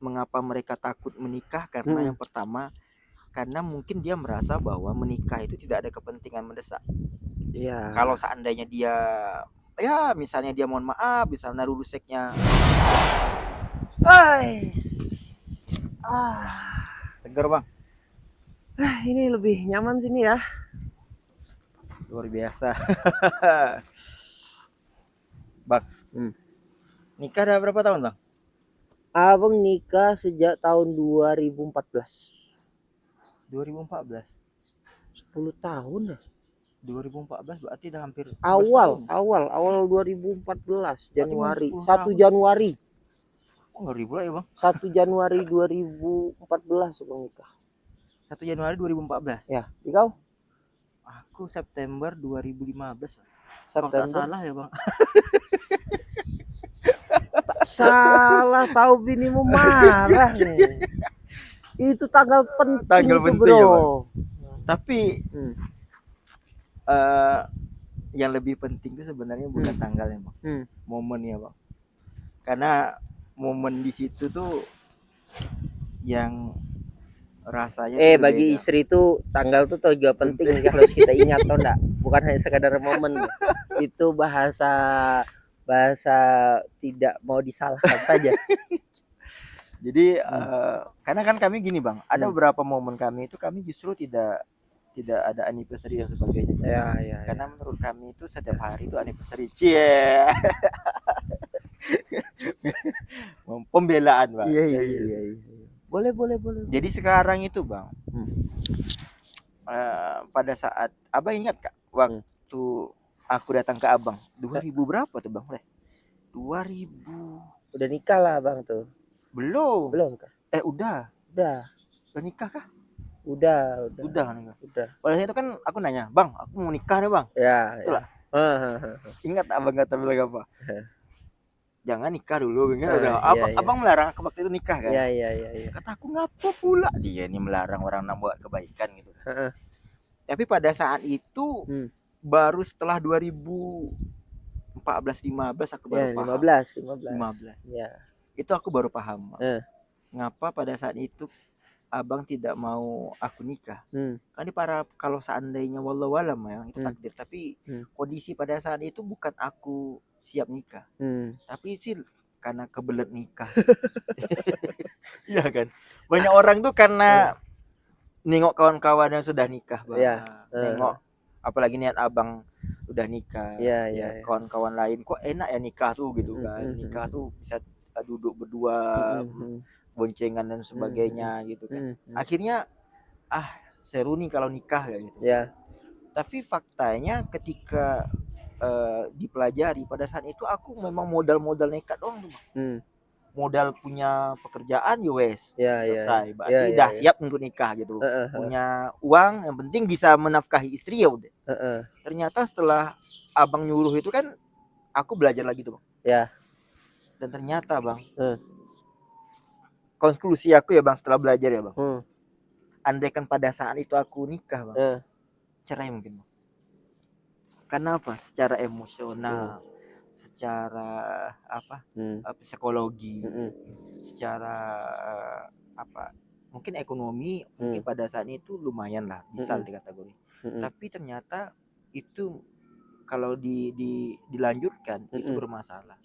mengapa mereka takut menikah? Karena yang pertama, karena mungkin dia merasa bahwa menikah itu tidak ada kepentingan mendesak. Iya. Kalau seandainya dia, ya misalnya dia mohon maaf, misalnya ruseknya Guys. seger bang, Ini lebih nyaman sini ya. luar biasa. Bang, nikah udah berapa tahun bang? Abang nikah sejak tahun 2014. 2014. 10 tahun lah. 2014 berarti udah hampir 11 Awal tahun. 2014 Berarti mau Januari. 10 1 tahun. Januari. Oh, ngeri pula ya bang. 1 Januari 2014 Abang nikah. 1 Januari 2014. Ya, di kau? Aku September 2015. Kalau tak September. salah ya bang. Tak salah, tahu binimu marah nih. Itu tanggal penting Tanggal itu penting bro. ya bang. Tapi yang lebih penting itu sebenarnya bukan tanggalnya bang, momennya bang. Karena momen di situ tuh yang rasanya tuh Bagi berbeda. istri itu tanggal tuh juga penting nih, harus kita ingat tau enggak? Bukan hanya sekadar momen. Itu bahasa tidak mau disalahkan saja. Jadi karena kan kami gini bang, ada beberapa momen kami itu kami justru tidak ada anniversary dan sebagainya. Ya. Karena menurut kami itu setiap hari itu anniversary. Cie. Pembelaan bang. Iya. Boleh. Jadi sekarang itu bang, pada saat abang ingat kak waktu aku datang ke abang 2000 berapa tuh bang? 2000. Udah nikah lah bang tuh. Belum Kah? Udah nikah kah? Udah Nikah. Udah. Pada saat itu kan aku nanya, bang, aku mau nikah nih bang. Ya. Itulah. Ingat abang kata bilang apa? Jangan nikah dulu, kan udah. Abang melarang aku waktu itu nikah kan? Iya. Kata aku ngapa pula dia ini melarang orang nak buat kebaikan gitu. Tapi pada saat itu baru setelah 2014-15 aku baru paham. 15. Ya. Itu aku baru paham. Ngapa pada saat itu abang tidak mau aku nikah? Kan di para kalau seandainya wallahualam ya itu takdir, tapi kondisi pada saat itu bukan aku siap nikah, tapi sih karena kebelet nikah. Iya kan, banyak orang tuh karena nengok kawan-kawan yang sudah nikah bang, nengok apalagi niat abang udah nikah, ya kawan-kawan lain kok enak ya nikah tuh gitu kan, nikah tuh bisa duduk berdua boncengan dan sebagainya gitu kan. Akhirnya seru nih kalau nikah kayak gitu. Tapi faktanya ketika dipelajari pada saat itu aku memang modal nekat doang tuh bang. Modal punya pekerjaan ya wes selesai, berarti udah siap untuk nikah gitu. Punya uang, yang penting bisa menafkahi istri ya udah. Ternyata setelah abang nyuruh itu kan aku belajar lagi tuh bang. Dan ternyata bang, konklusi aku ya bang setelah belajar ya bang, andaikan pada saat itu aku nikah bang, cerai mungkin bang. Karena apa? Secara emosional, secara psikologi, secara mungkin ekonomi, mungkin pada saat itu lumayan lah bisa dikategori. Tapi ternyata itu kalau dilanjutkan itu bermasalah.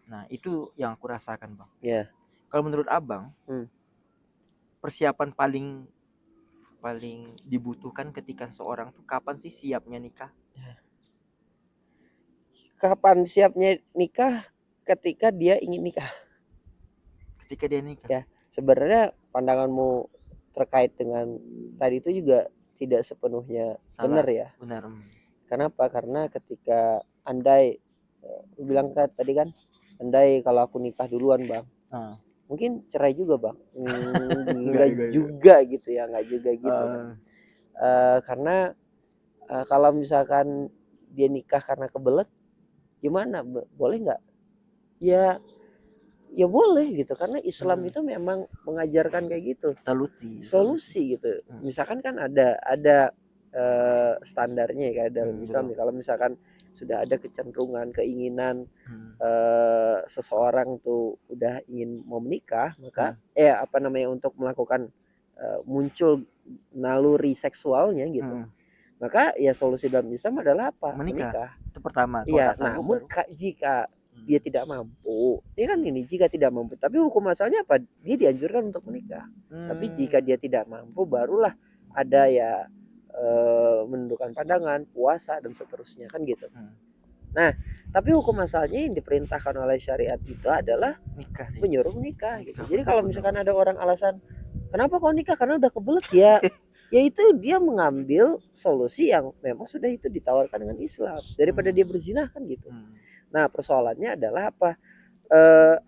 Nah itu yang aku rasakan bang. Kalau menurut abang, persiapan paling dibutuhkan ketika seorang tuh kapan sih siapnya nikah? Kapan siapnya nikah? Ketika dia ingin nikah. Ketika dia nikah. Ya, sebenarnya pandanganmu terkait dengan tadi itu juga tidak sepenuhnya benar ya. Benar. Kenapa? Karena ketika andai bilang tadi kan, andai kalau aku nikah duluan bang, mungkin cerai juga bang. Enggak juga gitu ya, enggak juga gitu. Karena kalau misalkan dia nikah karena kebelet, gimana? Boleh nggak? Ya boleh gitu, karena Islam itu memang mengajarkan kayak gitu, solusi gitu. Misalkan kan ada standarnya ya dalam Islam. Betul. Kalau misalkan sudah ada kecenderungan, keinginan seseorang tuh udah ingin mau menikah, maka untuk melakukan muncul naluri seksualnya gitu. Maka ya solusi dalam Islam adalah apa? Menikah. Itu pertama. Iya, namun jika dia tidak mampu, ini kan ini jika tidak mampu, tapi hukum asalnya apa? Dia dianjurkan untuk menikah. Tapi jika dia tidak mampu, barulah ada ya menundukkan pandangan, puasa dan seterusnya kan gitu. Nah, tapi hukum asalnya yang diperintahkan oleh syariat itu adalah nikah, menyuruh menikah gitu. Jadi kalau misalkan ada orang alasan, kenapa kau nikah? Karena udah kebelet ya. Yaitu dia mengambil solusi yang memang sudah itu ditawarkan dengan Islam daripada dia berzina kan gitu. Nah, persoalannya adalah apa?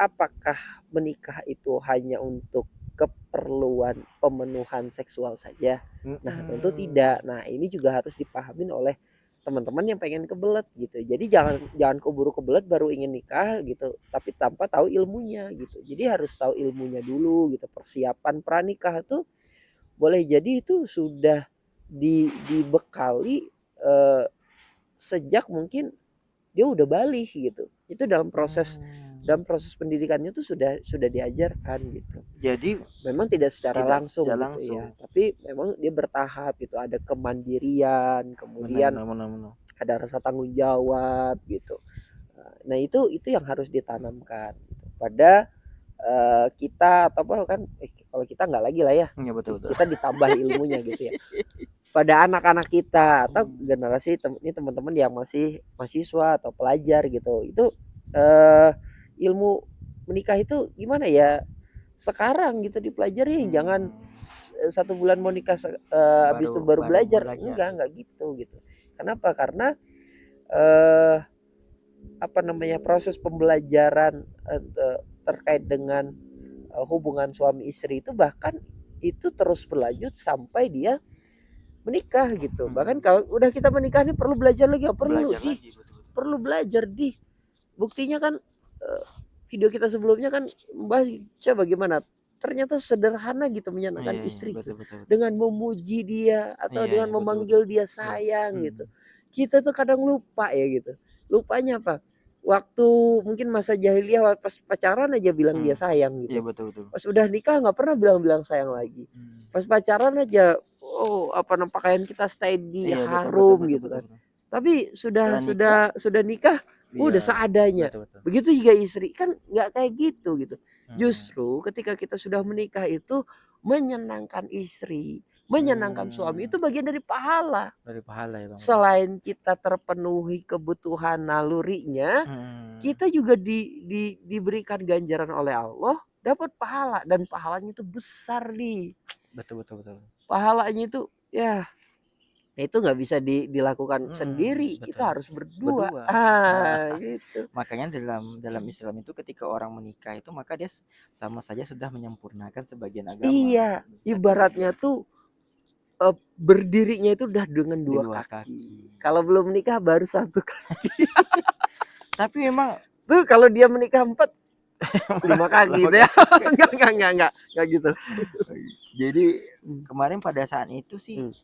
Apakah menikah itu hanya untuk keperluan pemenuhan seksual saja? Nah, tentu tidak. Nah, ini juga harus dipahamin oleh teman-teman yang pengen kebelet gitu. Jadi jangan keburu kebelet baru ingin nikah gitu, tapi tanpa tahu ilmunya gitu. Jadi harus tahu ilmunya dulu gitu. Persiapan pranikah tuh boleh jadi itu sudah dibekali sejak mungkin dia udah balik gitu. Itu dalam proses pendidikannya tuh sudah diajarkan gitu. Jadi memang tidak secara langsung gitu ya, tapi memang dia bertahap gitu. Ada kemandirian, kemudian benar. ada rasa tanggung jawab gitu. Nah itu yang harus ditanamkan gitu. Pada kita atau apa kan kalau kita nggak lagi lah ya, betul. Kita ditambah ilmunya gitu ya pada anak-anak kita atau generasi ini teman-teman yang masih mahasiswa atau pelajar gitu. Itu ilmu menikah itu gimana ya sekarang gitu dipelajari. Jangan 1 bulan mau nikah habis itu baru belajar. Enggak gitu. Kenapa? Karena proses pembelajaran terkait dengan hubungan suami istri itu bahkan itu terus berlanjut sampai dia menikah gitu. Bahkan kalau udah kita menikah nih perlu belajar lagi, perlu belajar di buktinya kan video kita sebelumnya kan baca bagaimana ternyata sederhana gitu menyenangkan istri betul. Dengan memuji dia atau dengan memanggil dia sayang gitu. Kita tuh kadang lupa ya gitu. Lupanya apa? Waktu mungkin masa jahiliyah pas pacaran aja bilang dia sayang gitu. Betul. Pas udah nikah nggak pernah bilang sayang lagi. Pas pacaran aja pakaian kita steady, harum gitu kan. Tapi sudah nikah udah seadanya. Begitu juga istri kan nggak kayak gitu. Justru ketika kita sudah menikah itu menyenangkan istri, menyenangkan suami itu bagian dari pahala. Ya Bang. Selain kita terpenuhi kebutuhan nalurinya, kita juga diberikan ganjaran oleh Allah, dapat pahala dan pahalanya itu besar nih. Betul. Pahalanya itu ya itu nggak bisa dilakukan sendiri, kita harus berdua. Gitu. Makanya dalam Islam itu ketika orang menikah itu maka dia sama saja sudah menyempurnakan sebagian agama. Iya, ibaratnya tuh berdirinya itu udah dengan dua kaki. Kalau belum menikah baru 1 kaki. Tapi memang tuh kalau dia menikah 4 5 kaki gitu ya. Enggak gitu. Jadi kemarin pada saat itu sih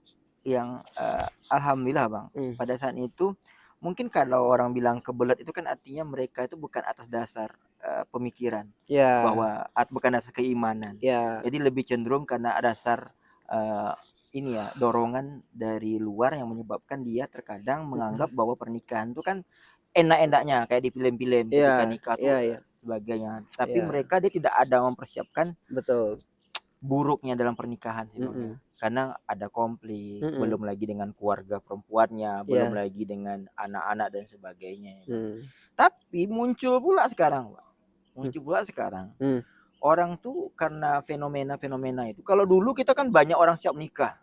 yang alhamdulillah Bang, pada saat itu mungkin kalau orang bilang kebelet itu kan artinya mereka itu bukan atas dasar pemikiran bahwa bukan dasar keimanan. Jadi lebih cenderung karena dasar dorongan dari luar yang menyebabkan dia terkadang menganggap bahwa pernikahan itu kan enak-enaknya kayak di film-film ketika nikah tuh sebagainya. Tapi mereka dia tidak ada mempersiapkan buruknya dalam pernikahan sih Bang. Karena ada konflik, belum lagi dengan keluarga perempuannya, belum lagi dengan anak-anak dan sebagainya. Tapi muncul pula sekarang, orang tuh karena fenomena itu. Kalau dulu kita kan banyak orang siap nikah.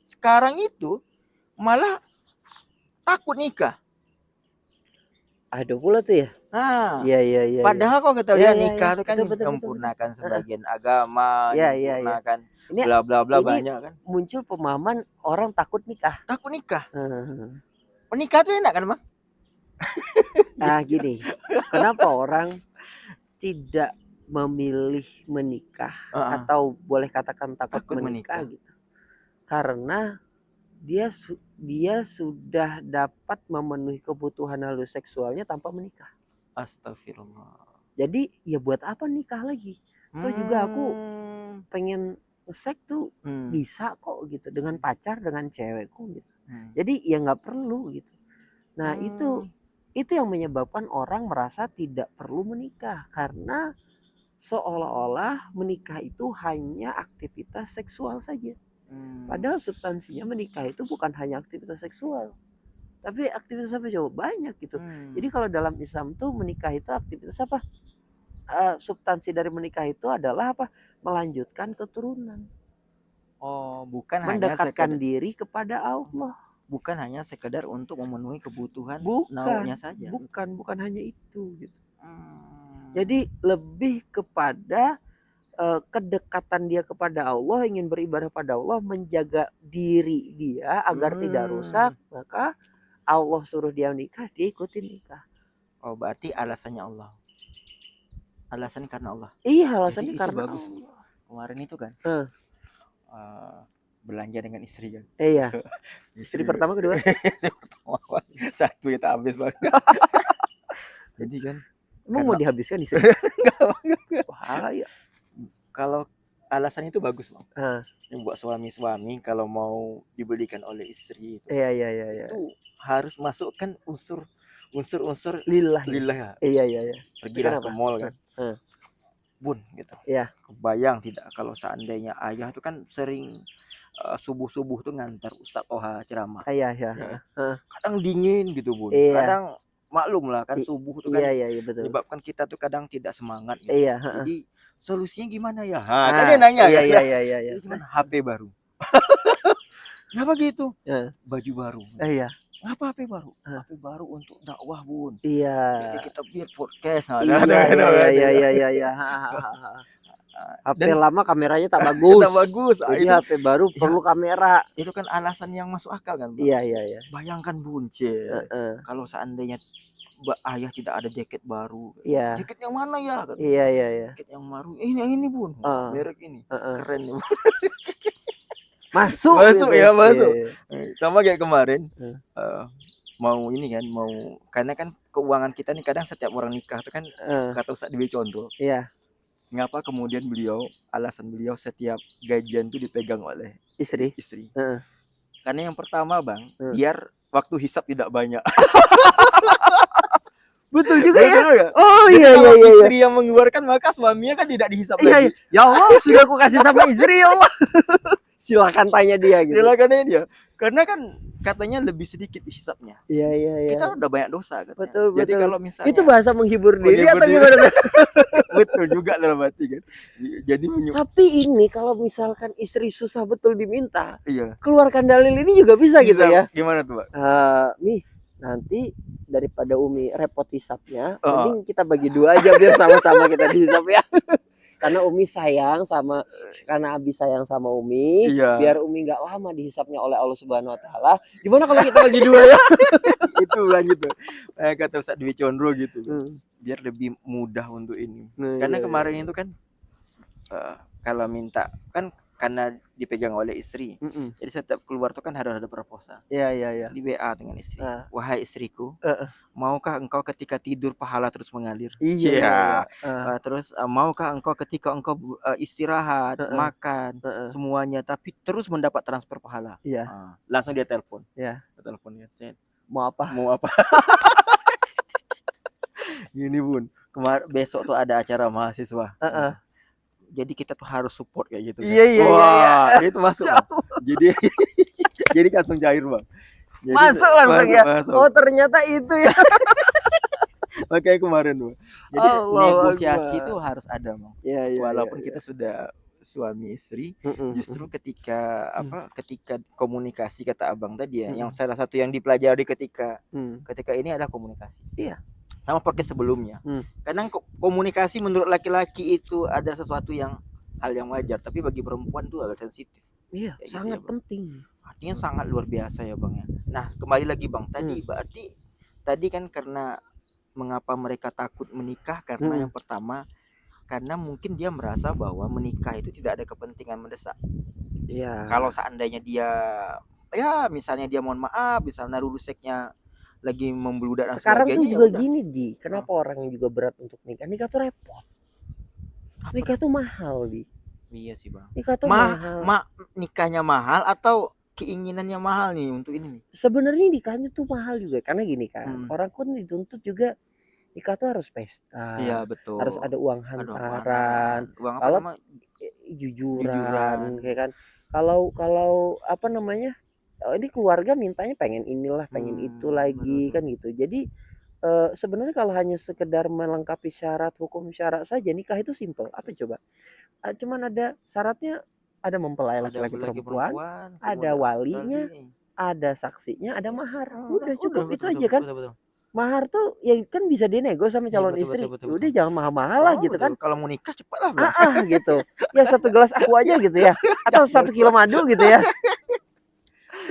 Sekarang itu malah takut nikah. Ada pula tuh ya. Iya. Padahal kalau kita lihat nikah itu kan menyempurnakan sebagian agama, menyempurnakan bla bla bla banyak kan. Muncul pemahaman orang takut nikah. Menikah tuh enak kan Bang? Gini, kenapa orang tidak memilih menikah atau boleh katakan takut menikah gitu? Karena dia sudah dapat memenuhi kebutuhan halus seksualnya tanpa menikah. Astagfirullah. Jadi ya buat apa nikah lagi? Tuh juga aku pengen nge-seks tuh bisa kok gitu dengan pacar, dengan cewekku gitu. Jadi ya nggak perlu gitu. Nah itu yang menyebabkan orang merasa tidak perlu menikah, karena seolah-olah menikah itu hanya aktivitas seksual saja. Padahal substansinya menikah itu bukan hanya aktivitas seksual, tapi aktivitas apa coba? Banyak gitu. Jadi kalau dalam Islam tuh menikah itu aktivitas apa? Substansi dari menikah itu adalah apa? Melanjutkan keturunan. Oh, bukan mendekatkan diri kepada Allah. Bukan hanya sekedar untuk memenuhi kebutuhan naunya saja. Bukan hanya itu gitu. Jadi lebih kepada kedekatan dia kepada Allah, ingin beribadah pada Allah, menjaga diri dia agar tidak rusak, maka Allah suruh dia nikah, dia ikutin nikah. Oh, berarti alasannya Allah. Alasannya karena Allah. Iya, alasannya karena bagus. Allah. Kemarin itu kan belanja dengan istri kan. Iya. Istri pertama, kedua. Satu ya tak habis banget. Jadi kan emang mau dihabiskan istri? Bahaya. Kalau alasan itu bagus Bang. Yang buat suami-suami kalau mau dibelikan oleh istri itu. Iya. Itu harus masukkan unsur lillah. Iya. Pergilah ke mall kan. Bun gitu. Iya. Kebayang tidak kalau seandainya ayah itu kan sering subuh-subuh tuh ngantar Ustadz Toha ceramah. Iya. Kadang dingin gitu Bun. Iya. Kadang maklum lah kan subuh tuh kan menyebabkan kita tuh kadang tidak semangat gitu. Iya. Jadi solusinya gimana ya? Kan dia nanya Iya. Gimana HP baru? Kenapa gitu? Baju baru. Iya. Ngapa HP baru? HP baru untuk dakwah Bun. Iya. Jadi kita biar podcast. Iya. HP lama kameranya tak bagus. Tak bagus. Jadi HP baru perlu kamera. Itu kan alasan yang masuk akal kan Bun? Iya. Bayangkan Bun, kalau seandainya ayah tidak ada jaket baru. Iya. Jaket yang mana ya? Iya. Jaket yang baru. Ini yang ini Bun. Merek ini. Keren nih. Masuk ya. Sama kayak kemarin. Mau ini kan, karena kan keuangan kita nih kadang setiap orang nikah itu kan kata Ustaz Dwi Condro. Iya. Ngapa kemudian alasan beliau setiap gajian itu dipegang oleh istri. Karena yang pertama Bang, biar waktu hisap tidak banyak. Betul juga ya. Oh iya. Istri yang mengeluarkan maka suaminya kan tidak dihisap lagi. Ya Allah, sudah aku kasih sama istri ya Allah. Silakan tanya dia gitu. Silakan tanya dia. Karena kan katanya lebih sedikit hisapnya. Iya. Kita udah banyak dosa kan. Betul. Jadi kalau misalnya itu bahasa menghibur diri atau gimana? Betul juga dalam hati kan. Jadi tapi ini kalau misalkan istri susah betul diminta, iya. Keluarkan dalil ini juga bisa gitu ya. Gimana tuh, Pak? Nih, nanti daripada Umi repot hisapnya, mending kita bagi 2 aja biar sama-sama kita dihisap ya. Karena Umi sayang sama, karena Abi sayang sama Umi, biar Umi nggak lama dihisapnya oleh Allah Subhanahu Wa Taala. Gimana kalau kita bagi 2 ya? Itu lah gitu. Kata Ustaz Dwi Condro gitu. Biar lebih mudah untuk ini. Karena kemarin itu kan kalau minta kan karena dipegang oleh istri. Jadi setiap keluar tuh kan harus ada proposal. Iya. Di WA dengan istri. Wahai istriku, maukah engkau ketika tidur pahala terus mengalir? Iya. Terus maukah engkau ketika engkau istirahat, makan, semuanya tapi terus mendapat transfer pahala? Iya. Langsung dia telepon. Iya. Telepon dia. Mau apa? Gini Bun, besok tuh ada acara mahasiswa. Jadi kita tuh harus support kayak gitu. Iya. Itu masuk. Jadi langsung cair Bang. Masuk langsung ya. Oh ternyata itu ya. Makanya kemarin Bang. Jadi negosiasi itu harus ada Bang. Iya. Walaupun kita sudah suami istri, justru ketika ketika komunikasi kata Abang tadi ya, yang salah satu yang dipelajari ketika ini adalah komunikasi. Iya. Sama podcast sebelumnya. Kadang komunikasi menurut laki-laki itu ada sesuatu yang hal yang wajar, tapi bagi perempuan itu agak sensitif. Iya, sangat penting. Artinya sangat luar biasa ya Bang ya. Nah, kembali lagi Bang, berarti tadi kan karena mengapa mereka takut menikah karena yang pertama karena mungkin dia merasa bahwa menikah itu tidak ada kepentingan mendesak. Iya. Kalau seandainya dia ya misalnya dia mohon maaf, misalnya ruseknya lagi membludak dan sekarang tuh sebagainya, juga ya udah. gini di kenapa orang juga berat untuk nikah tuh repot, nikah tuh mahal di. Iya sih bang, Nikah tuh mahal. Nikahnya mahal atau keinginannya mahal nih untuk ini nih? Sebenarnya nikahnya tuh mahal juga karena gini kan, orang kan dituntut juga nikah tuh harus pesta, iya betul, harus ada uang ada hantaran, uang apa kalau namanya, jujuran kayak kan. Kalau apa namanya, ini keluarga mintanya pengen inilah, pengen itu lagi betul. kan gitu. Jadi sebenarnya kalau hanya sekedar melengkapi syarat hukum syarat saja nikah itu simple. Apa coba? Cuman ada syaratnya, ada mempelai Ada laki-laki perempuan, ada kemudian walinya, tadi ada saksinya, ada mahar. Udah udah cukup itu betul aja betul kan. betul betul. Mahar tuh ya kan bisa dinego sama Iya calon betul betul istri. betul Udah betul. jangan mahal-mahal lah Oh gitu betul. kan. Kalau mau nikah cepat lah bang. Gitu. Ya 1 gelas aku aja gitu ya. Atau 1 kilo madu gitu ya.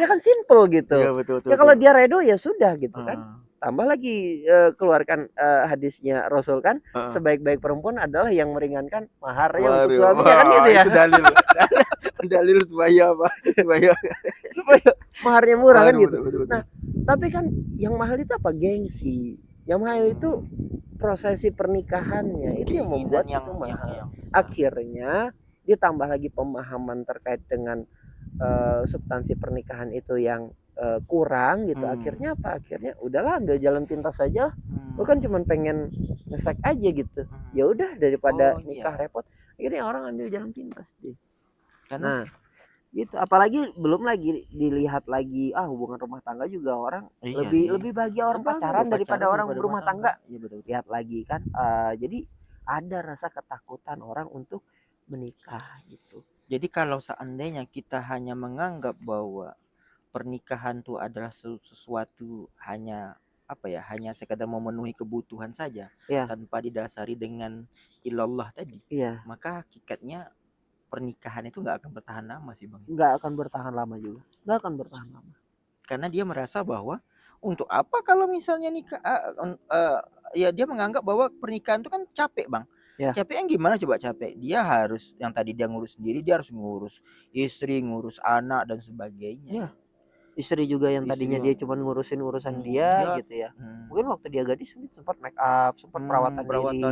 Ya kan simple gitu. Iya betul betul Ya kalau betul. dia redo ya sudah gitu kan. Tambah lagi keluarkan hadisnya Rasul kan, sebaik-baik perempuan adalah yang meringankan maharnya untuk suaminya kan gitu ya. Itu dalil. Dalil supaya apa? Supaya maharnya murah kan gitu. Betul, betul, betul. Nah, tapi kan yang mahal itu apa? Gengsi. Yang mahal itu prosesi pernikahannya itu yang membuat itu mahal. Akhirnya ditambah lagi pemahaman terkait dengan substansi pernikahan itu yang kurang gitu. Akhirnya apa? Akhirnya udahlah ambil jalan pintas saja. Lu kan cuma pengen ngesek aja gitu. Ya udah daripada nikah repot, akhirnya orang ambil jalan pintas deh. Nah, gitu. Apalagi belum lagi dilihat lagi hubungan rumah tangga juga orang lebih bahagia orang pacaran daripada orang berumah tangga. Lihat lagi kan. Jadi ada rasa ketakutan orang untuk menikah gitu. Jadi kalau seandainya kita hanya menganggap bahwa pernikahan itu adalah sesuatu hanya apa ya, hanya sekadar memenuhi kebutuhan saja, tanpa didasari dengan ilallah tadi, maka hakikatnya pernikahan itu nggak akan bertahan lama sih bang. Nggak akan bertahan lama juga, nggak akan bertahan lama. Karena dia merasa bahwa untuk apa kalau misalnya nikah, ya dia menganggap bahwa pernikahan itu kan capek bang. Capek yang gimana coba capek? Dia harus yang tadi dia ngurus sendiri, dia harus ngurus istri, ngurus anak dan sebagainya. Istri juga yang tadinya dia cuma ngurusin urusan dia gitu ya. Mungkin waktu dia gadis sempat make up, sempat perawatan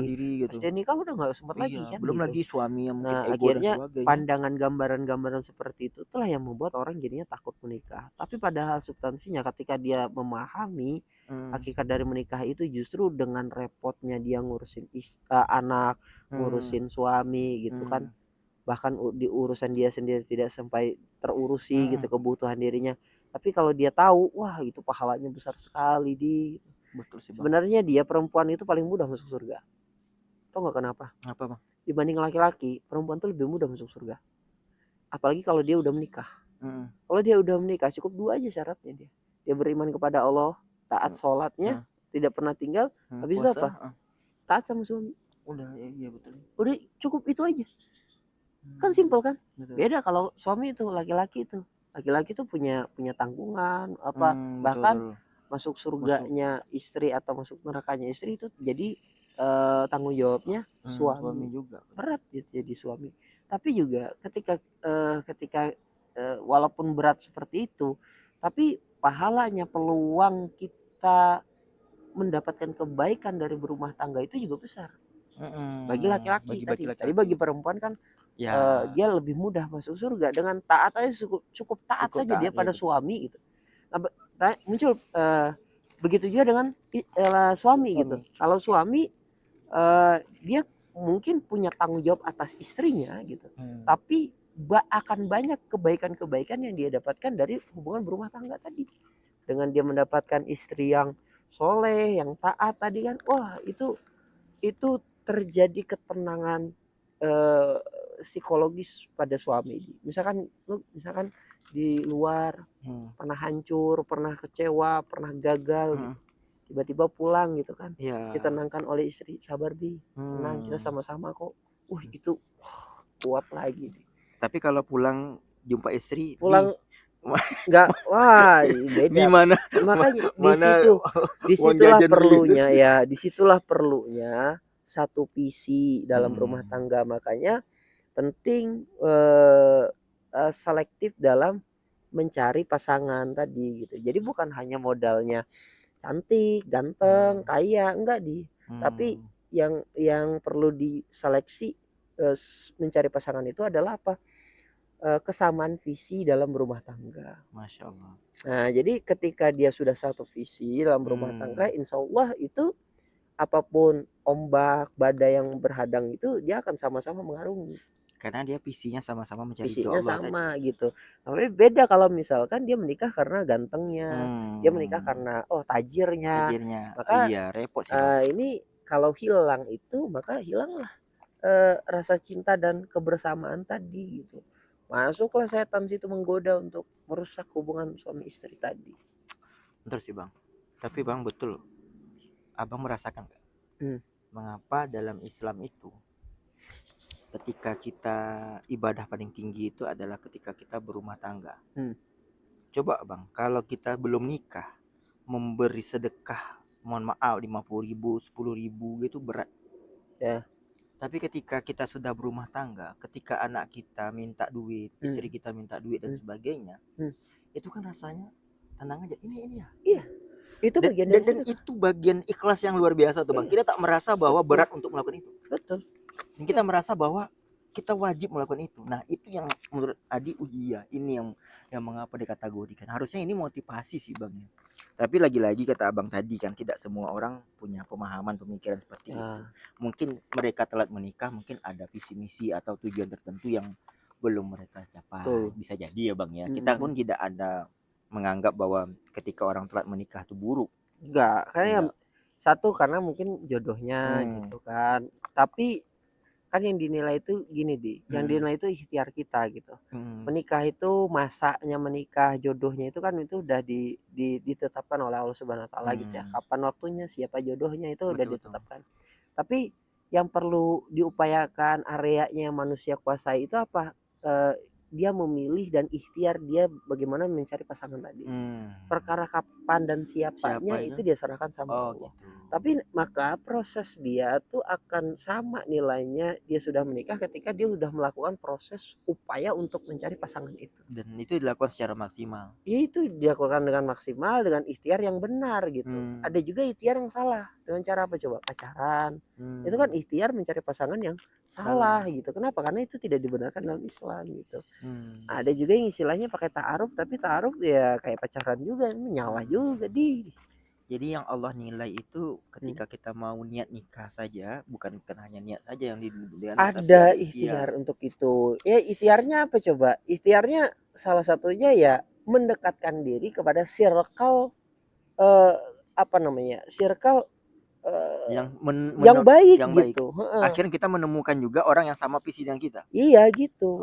diri gitu. Pas dia nikah udah nggak sempat lagi kan. Belum gitu. lagi suami yang mungkin ego akhirnya dan sebagainya. pandangan gambaran-gambaran seperti itu itulah yang membuat orang jadinya takut menikah. Tapi padahal substansinya ketika dia memahami hakikat dari menikah itu justru dengan repotnya dia ngurusin anak, ngurusin suami gitu kan. Bahkan di urusan dia sendiri tidak sampai terurusi gitu kebutuhan dirinya. Tapi kalau dia tahu, wah itu pahalanya besar sekali Betul sih bang. Sebenarnya dia perempuan itu paling mudah masuk surga. Tahu nggak kenapa? Apa bang? Dibanding laki-laki, perempuan tuh lebih mudah masuk surga. Apalagi kalau dia udah menikah. Kalau dia udah menikah cukup 2 aja syaratnya dia. Dia beriman kepada Allah, taat sholatnya, tidak pernah tinggal. Habis itu apa? Taat sama suami. Udah, iya betul. Udah cukup itu aja. Kan simpel kan? Beda kalau suami itu laki-laki itu. Laki-laki tuh punya tanggungan apa, bahkan masuk surganya istri atau masuk nerakanya istri itu jadi tanggung jawabnya suami juga. Berat jadi suami. Tapi juga ketika walaupun berat seperti itu, tapi pahalanya, peluang kita mendapatkan kebaikan dari berumah tangga itu juga besar. Bagi laki-laki tadi bagi perempuan kan dia lebih mudah masuk surga dengan taat aja, cukup taat saja dia pada suami gitu. Nah, muncul begitu juga dengan suami gitu. Kalau suami dia mungkin punya tanggung jawab atas istrinya gitu. Tapi akan banyak kebaikan-kebaikan yang dia dapatkan dari hubungan berumah tangga tadi. Dengan dia mendapatkan istri yang soleh, yang taat tadi kan, wah itu terjadi ketenangan psikologis pada suami. Misalkan di luar pernah hancur, pernah kecewa, pernah gagal gitu. Tiba-tiba pulang gitu kan, ditenangkan oleh istri, sabar Bi, tenang, kita sama-sama kok. Itu kuat lagi. Tapi kalau pulang jumpa istri, pulang nggak, wah beda. Gimana? Makanya disitulah perlunya satu visi dalam rumah tangga. Makanya penting selektif dalam mencari pasangan tadi gitu. Jadi bukan hanya modalnya cantik, ganteng, kaya, enggak tapi yang perlu diseleksi mencari pasangan itu adalah apa? Kesamaan visi dalam berumah tangga. Masya Allah. Nah, jadi ketika dia sudah satu visi dalam berumah tangga, insya Allah itu apapun ombak, badai yang berhadang itu dia akan sama-sama mengarungi. Karena dia visinya sama-sama mencari Visinya Allah sama tadi. gitu. Tapi beda kalau misalkan dia menikah karena gantengnya, dia menikah karena tajirnya. Maka iya repot sih ini kalau hilang itu maka hilanglah rasa cinta dan kebersamaan tadi gitu. Masuklah setan situ menggoda untuk merusak hubungan suami istri tadi. Betul sih Bang. Tapi Bang betul, Abang merasakan gak? Mengapa dalam Islam itu ketika kita ibadah paling tinggi itu adalah ketika kita berumah tangga. Coba Bang, kalau kita belum nikah memberi sedekah, mohon maaf 50.000, 10.000 gitu berat. Ya. Tapi ketika kita sudah berumah tangga, ketika anak kita minta duit, istri kita minta duit dan sebagainya, itu kan rasanya tenang aja. Ini ya. Iya. Itu bagian dari dan itu bagian ikhlas yang luar biasa tuh Bang. Kita tak merasa bahwa berat untuk melakukan itu. Betul. Dan kita merasa bahwa kita wajib melakukan itu. Nah, itu yang menurut Adi ujian. Ini yang mengapa dikategorikan. Harusnya ini motivasi sih Bang. Tapi lagi-lagi kata Abang tadi kan tidak semua orang punya pemahaman pemikiran seperti itu. Mungkin mereka telat menikah, mungkin ada visi misi atau tujuan tertentu yang belum mereka capai. Bisa jadi ya Bang ya. Kita pun tidak ada menganggap bahwa ketika orang telat menikah itu buruk. Enggak, karena satu karena mungkin jodohnya gitu kan. Tapi kan yang dinilai itu gini yang dinilai itu ikhtiar kita gitu. Menikah itu masanya menikah, jodohnya itu kan itu udah ditetapkan oleh Allah Subhanahu wa taala gitu ya. Kapan waktunya, siapa jodohnya itu udah ditetapkan. Tapi yang perlu diupayakan areanya manusia kuasai itu apa? Dia memilih dan ikhtiar dia bagaimana mencari pasangan tadi. Perkara kapan dan siapanya itu dia serahkan sama Allah. Gitu. Tapi maka proses dia tuh akan sama nilainya dia sudah menikah ketika dia sudah melakukan proses upaya untuk mencari pasangan itu. Dan itu dilakukan secara maksimal. Ya itu dilakukan dengan maksimal, dengan ikhtiar yang benar gitu. Ada juga ikhtiar yang salah. Dengan cara apa coba? Pacaran. Itu kan ikhtiar mencari pasangan yang salah gitu. Kenapa? Karena itu tidak dibenarkan dalam Islam gitu. Ada juga yang istilahnya pakai ta'aruf, tapi ta'aruf ya kayak pacaran juga, nyawa juga Jadi yang Allah nilai itu ketika kita mau niat nikah saja, bukan hanya niat saja yang dilihat. Ada ikhtiar untuk itu. Ya ikhtiarnya apa coba? Ikhtiarnya salah satunya ya mendekatkan diri kepada circle apa namanya? Circle yang baik yang gitu. Akhirnya kita menemukan juga orang yang sama visi dengan kita. Iya gitu.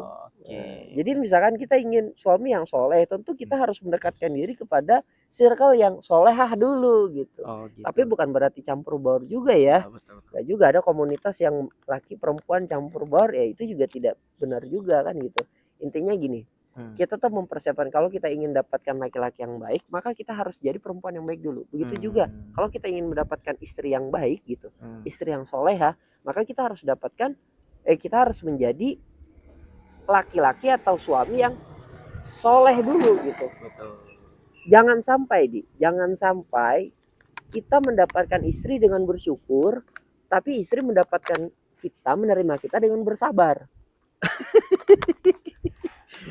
Jadi misalkan kita ingin suami yang soleh, tentu kita harus mendekatkan diri kepada circle yang solehah dulu gitu. Tapi bukan berarti campur baur juga ya. Nah, juga ada komunitas yang laki perempuan campur baur, ya itu juga tidak benar juga kan gitu. Intinya gini, kita tuh mempersiapkan kalau kita ingin dapatkan laki-laki yang baik, maka kita harus jadi perempuan yang baik dulu. Begitu juga kalau kita ingin mendapatkan istri yang baik gitu, istri yang solehah, maka kita harus dapatkan kita harus menjadi laki-laki atau suami yang soleh dulu gitu. Jangan sampai kita mendapatkan istri dengan bersyukur, tapi istri mendapatkan kita, menerima kita dengan bersabar.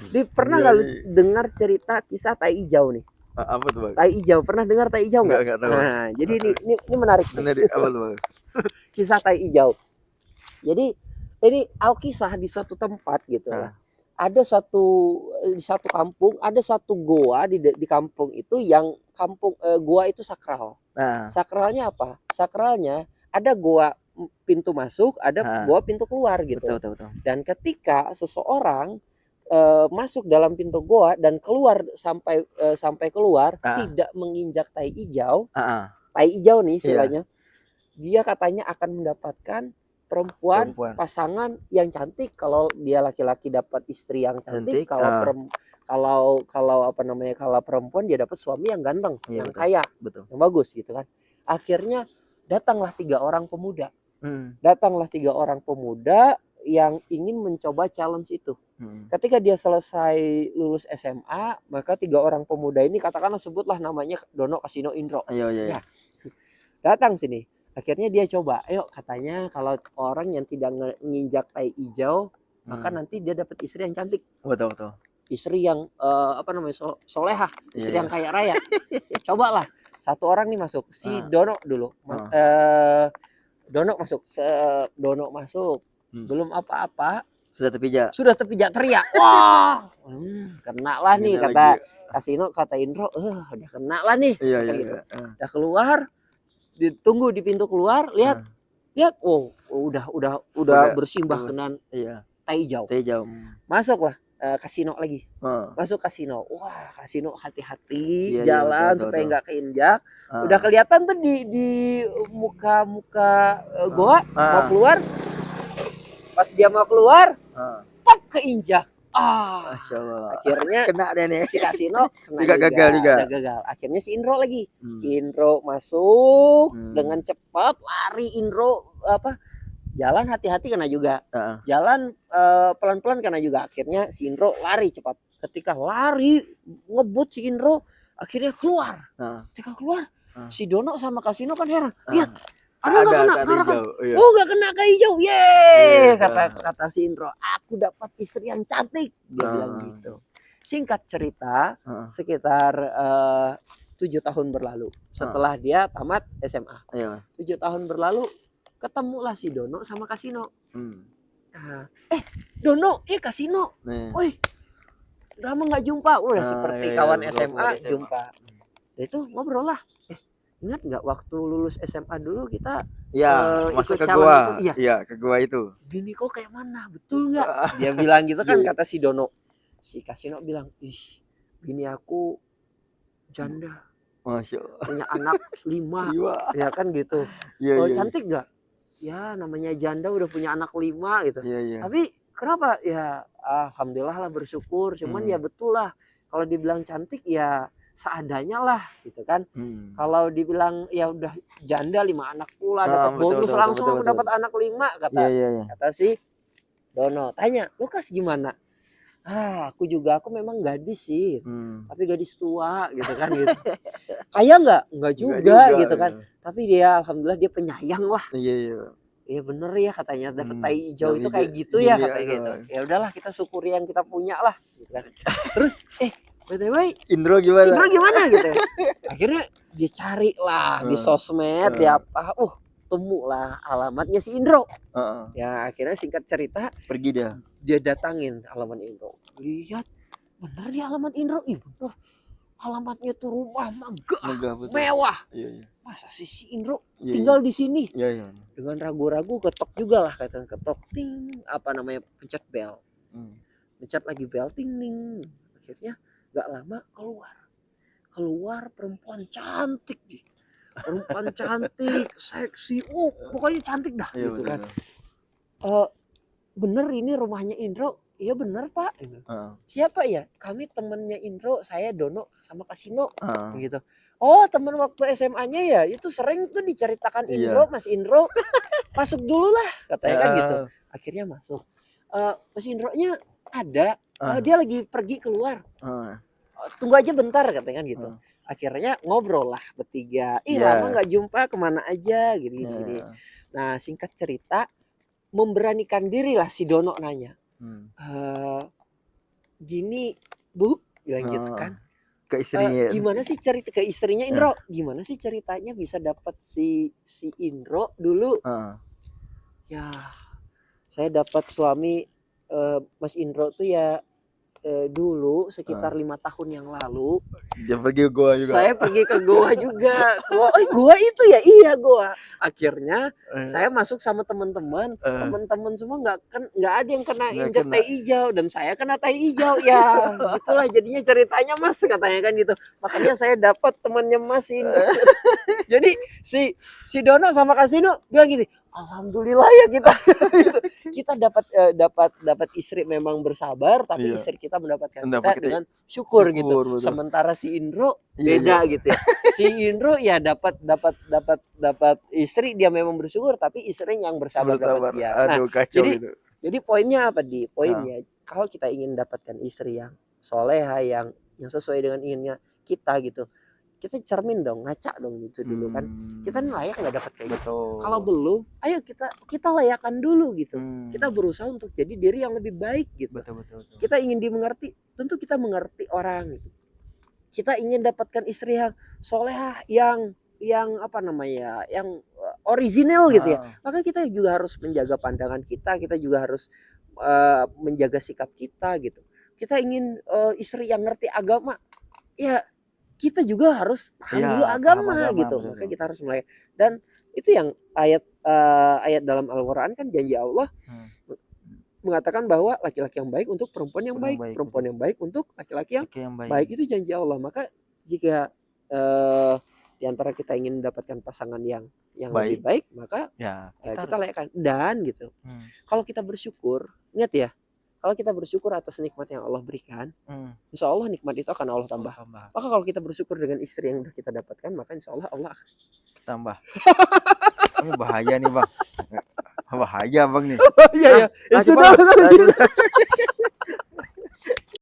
Pernah nggak lu dengar cerita kisah tai hijau nih? Apa tuh Bang? Tai hijau, pernah dengar tai hijau nggak? Nggak tahu. Nah, jadi ini menarik. Apa tuh Bang? Kisah tai hijau. Jadi ini alkisah di suatu tempat gitu lah. Ada di satu kampung ada satu goa di kampung itu yang goa itu sakral. Sakralnya apa? Sakralnya ada goa pintu masuk, ada goa pintu keluar gitu. Betul. Dan ketika seseorang masuk dalam pintu goa dan keluar sampai keluar tidak menginjak tai hijau, tai hijau nih istilahnya, dia katanya akan mendapatkan perempuan pasangan yang cantik. Kalau dia laki-laki dapat istri yang cantik, kalau apa namanya, kalau perempuan dia dapat suami yang ganteng, yang kaya, yang bagus gitu kan. Akhirnya datanglah 3 orang pemuda. yang ingin mencoba challenge itu. Ketika dia selesai lulus SMA, maka 3 orang pemuda ini, katakanlah sebutlah namanya Dono, Kasino, Indro. Iya. Datang sini. Akhirnya dia coba, ayo katanya kalau orang yang tidak nginjak tai hijau, maka nanti dia dapat istri yang cantik. Betul. Istri yang solehah, istri yang kaya raya. Cobalah. 1 orang nih masuk, si Dono dulu. Dono masuk, Dono masuk. Belum apa-apa, sudah terpijak teriak. Wah, kena lah nih, kata Kasino, kata Indro, udah kena lah nih. Iya. Gitu. Udah keluar, ditunggu di pintu keluar, lihat, udah bersimbah dengan tai hijau. Masuklah Kasino lagi. Masuk Kasino. Wah, Kasino hati-hati jalan supaya nggak keinjak. Udah kelihatan tuh di muka goa mau keluar. Pas dia mau keluar, pop keinjak. Akhirnya kena deh nih. si Kasino kena juga gagal. Akhirnya si Indro lagi. Indro masuk dengan cepat, lari Indro jalan hati-hati kena juga. Jalan pelan-pelan kena juga. Akhirnya si Indro lari cepat. Ketika lari ngebut si Indro, akhirnya keluar. Ketika keluar, si Dono sama Kasino kan heran. Lihat, ada hijau. Oh, nggak kena kai hijau. Yeay, kata si Indro, aku dapat istri yang cantik. Dia bilang gitu. Singkat cerita, sekitar 7 tahun berlalu setelah dia tamat SMA. 7 tahun berlalu, ketemulah si Dono sama Kasino. Dono, Kasino. Woi, lama nggak jumpa. Udah seperti kawan SMA jumpa. Itu ngobrol lah. Ingat nggak waktu lulus SMA dulu kita masuk ikut ke gua. Itu? Iya, ke gua itu. Bini kok kayak mana? Betul nggak? Dia bilang gitu kan, kata si Dono. Si Kasino bilang, ih, bini aku janda. Masya Allah. Punya anak 5. Ya kan gitu. Cantik nggak? Ya namanya janda udah punya anak 5 gitu. Tapi kenapa? Ya alhamdulillah lah, bersyukur. Cuman ya betul lah, kalau dibilang cantik ya seadanya lah gitu kan. Kalau dibilang ya udah janda 5 anak pula, dapat bonus langsung dapat anak 5, kata si Dono. Tanya, Lukas gimana? Aku memang gadis sih, tapi gadis tua gitu kan gitu. Kaya nggak juga gitu kan. Tapi dia alhamdulillah dia penyayang lah. Iya bener ya katanya, dapat tai hijau itu kayak gitu ya katanya gitu. Ya udahlah, kita syukuri yang kita punya lah gitu kan. Terus BTW Indro gimana gitu. Akhirnya dia cari lah di sosmed, dia apa, temu lah alamatnya si Indro. Ya akhirnya singkat cerita, pergi dia datangin alamat Indro. Lihat, bener dia alamat Indro. Bener. Alamatnya tuh rumah megah mewah. Masa sih si Indro tinggal di sini? Dengan ragu-ragu ketok juga lah, kata ketok, ting, pencet bel. Pencet lagi bel, ting ting. Akhirnya gak lama keluar perempuan cantik, seksi, pokoknya cantik dah gitu kan. Bener ini rumahnya Indro? Iya bener Pak. Siapa ya? Kami temennya Indro, saya Dono sama Kasino gitu. Oh, temen waktu SMA-nya ya, itu sering tuh diceritakan Indro, Mas Indro. Masuk dulu lah katanya kan gitu. Akhirnya masuk. Mas Indro-nya ada, dia lagi pergi keluar. Tunggu aja bentar katanya kan gitu. Akhirnya ngobrol lah bertiga. Lama nggak jumpa, kemana aja gini. Nah singkat cerita, memberanikan diri lah si Dono nanya. Gini Bu, bilang gitu kan. Ke istrinya. Gimana sih cerita ke istrinya Indro? Gimana sih ceritanya bisa dapat si Indro dulu? Ya saya dapat suami Mas Indro tuh ya dulu sekitar 5 tahun yang lalu. Dia pergi ke goa juga. Saya pergi ke goa juga. Goa itu ya, iya goa. Akhirnya saya masuk sama teman-teman. Teman-teman semua nggak ada yang kena injak tai hijau, dan saya kena tai hijau. Ya gitulah jadinya ceritanya Mas, katanya kan gitu. Makanya saya dapat temannya Mas ini. Jadi si Dono sama Kasino bilang gini, alhamdulillah ya kita dapat istri memang bersabar, tapi istri kita mendapatkan kita dengan syukur gitu. Betul. Sementara si Indro beda gitu ya. Si Indro ya dapat istri, dia memang bersyukur, tapi istri yang bersabar dapat dia. Nah, kacau jadi gitu. Jadi poinnya apa di? Poinnya kalau kita ingin dapatkan istri yang soleha, yang sesuai dengan inginnya kita gitu, kita cermin dong, ngaca dong gitu dulu kan. Kita layak nggak dapat kayak gitu. Kalau belum, ayo kita layakan dulu gitu. Kita berusaha untuk jadi diri yang lebih baik gitu. Betul. Kita ingin dimengerti, tentu kita mengerti orang gitu. Kita ingin dapatkan istri yang solehah, yang apa namanya, yang original gitu ya. Maka kita juga harus menjaga pandangan kita juga harus menjaga sikap kita gitu. Kita ingin istri yang ngerti agama, ya kita juga harus paham dulu agama gitu. Betul. Maka kita harus mulai, dan itu yang ayat dalam Al-Qur'an kan, janji Allah mengatakan bahwa laki-laki yang baik untuk perempuan yang baik, perempuan yang baik untuk laki-laki yang baik. Itu janji Allah. Maka jika di antara kita ingin mendapatkan pasangan yang lebih baik, maka ya, kita layakkan. Dan gitu, kalau kita bersyukur, ingat ya, kalau kita bersyukur atas nikmat yang Allah berikan, insya Allah nikmat itu akan Allah tambah. Maka kalau kita bersyukur dengan istri yang sudah kita dapatkan, maka insya Allah Allah akan tambah. Ini bahaya nih bang, bahaya bang nih. Iya ya, sudah.